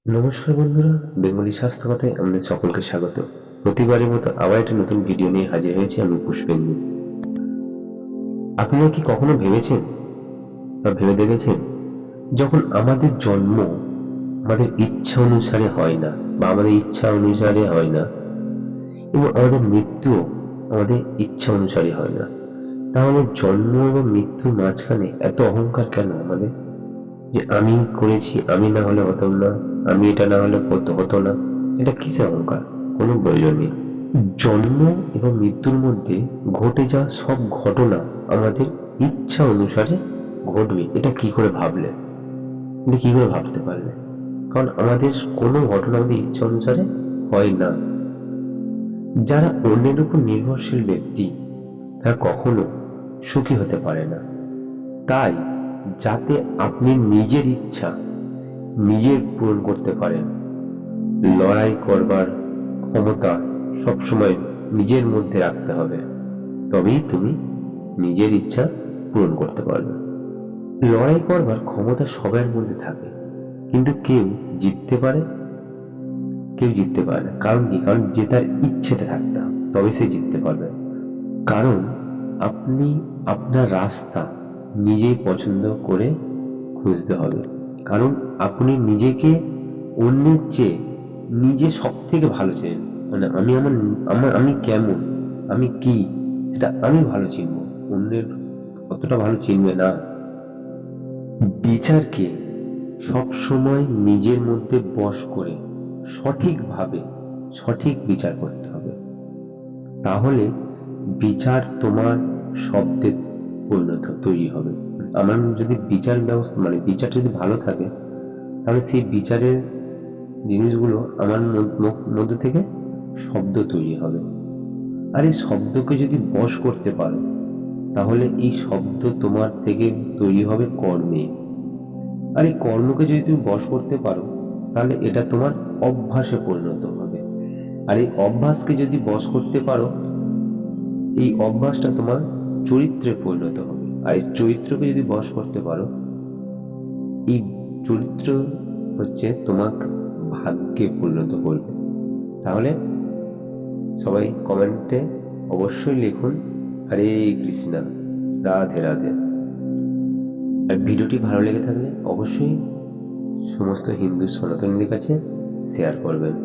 নমস্কার বন্ধুরা, বেঙ্গলি স্বাস্থ্য কথায় আমাদের সকলকে স্বাগত। প্রতিবারের মতো আবার একটা নতুন ভিডিও নিয়ে হাজির হয়েছি আমি পুষ্পেন্দু। আপনারা কি কখনো ভেবেছেন বা ভেবে দেখেছেন, যখন আমাদের জন্ম আমাদের ইচ্ছা অনুসারে হয় না বা আমাদের ইচ্ছা অনুসারে হয় না, এবং আমাদের মৃত্যু আমাদের ইচ্ছা অনুসারে হয় না, তাহলে জন্ম এবং মৃত্যুর মাঝখানে এত অহংকার কেন আমাদের? যে আমি করেছি, আমি না হলে হতো না, আমি এটা না হলে হতো না। এটা কিসের অহংকার? কোনো প্রয়োজন নেই। জন্ম এবং মৃত্যুর মধ্যে ঘটে যাওয়া সব ঘটনা আমাদের ইচ্ছা অনুসারে ঘটবে, এটা কি করে ভাবলে? এটা কি করে ভাবতে পারলে? কারণ আমাদের কোনো ঘটনা আমাদের ইচ্ছা অনুসারে হয় না। যারা অন্যের উপর নির্ভরশীল ব্যক্তি, তারা কখনো সুখী হতে পারে না। তাই যাতে আপনি নিজের ইচ্ছা নিজে পূরণ করতে পারেন, লড়াই করবার ক্ষমতা সবসময় নিজের মধ্যে রাখতে হবে, তবেই তুমি নিজের ইচ্ছা পূরণ করতে পারবে। লড়াই করবার ক্ষমতা সবার মধ্যে থাকে, কিন্তু কেউ জিততে পারে, কেউ জিততে পারে না। কারণ কি? কারণ যে তার ইচ্ছেটা থাকতে হবে, তবে সে জিততে পারবে। কারণ আপনি আপনার রাস্তা নিজেই পছন্দ করে খুঁজতে হবে। কারণ আপনি নিজেকে অন্যের চেয়ে নিজে সব থেকে ভালো চেনেন। মানে আমি আমার আমার আমি কেমন, আমি কি, সেটা আমি ভালো চিনবো। অন্যের অতটা ভালো চিনবে না। বিচারকে সব সময় নিজের মধ্যে বশ করে সঠিকভাবে সঠিক বিচার করতে হবে। তাহলে বিচার তোমার শব্দে পরিণত তৈরি হবে। আমার যদি বিচার ব্যবস্থা মানে বিচার যদি ভালো থাকে, তাহলে সেই বিচারের জিনিসগুলো আমার মধ্যে থেকে শব্দ তৈরি হবে। আর এই শব্দকে যদি বশ করতে পারো, তাহলে এই শব্দ তোমার থেকে তৈরি হবে কর্মে। আর এই কর্মকে যদি তুমি বশ করতে পারো, তাহলে এটা তোমার অভ্যাসে পরিণত হবে। আর এই অভ্যাসকে যদি বশ করতে পারো, এই অভ্যাসটা তোমার চরিত্রে পরিণত হবে। আর এই চরিত্রকে যদি বশ করতে পারো, এই চরিত্র হচ্ছে তোমাকে ভাগ্যে পরিণত করবে। তাহলে সবাই কমেন্টে অবশ্যই লিখুন হরে কৃষ্ণা, রাধে রাধে। আর ভিডিওটি ভালো লেগে থাকলে অবশ্যই সমস্ত হিন্দু সনাতনীদের কাছে শেয়ার করবেন।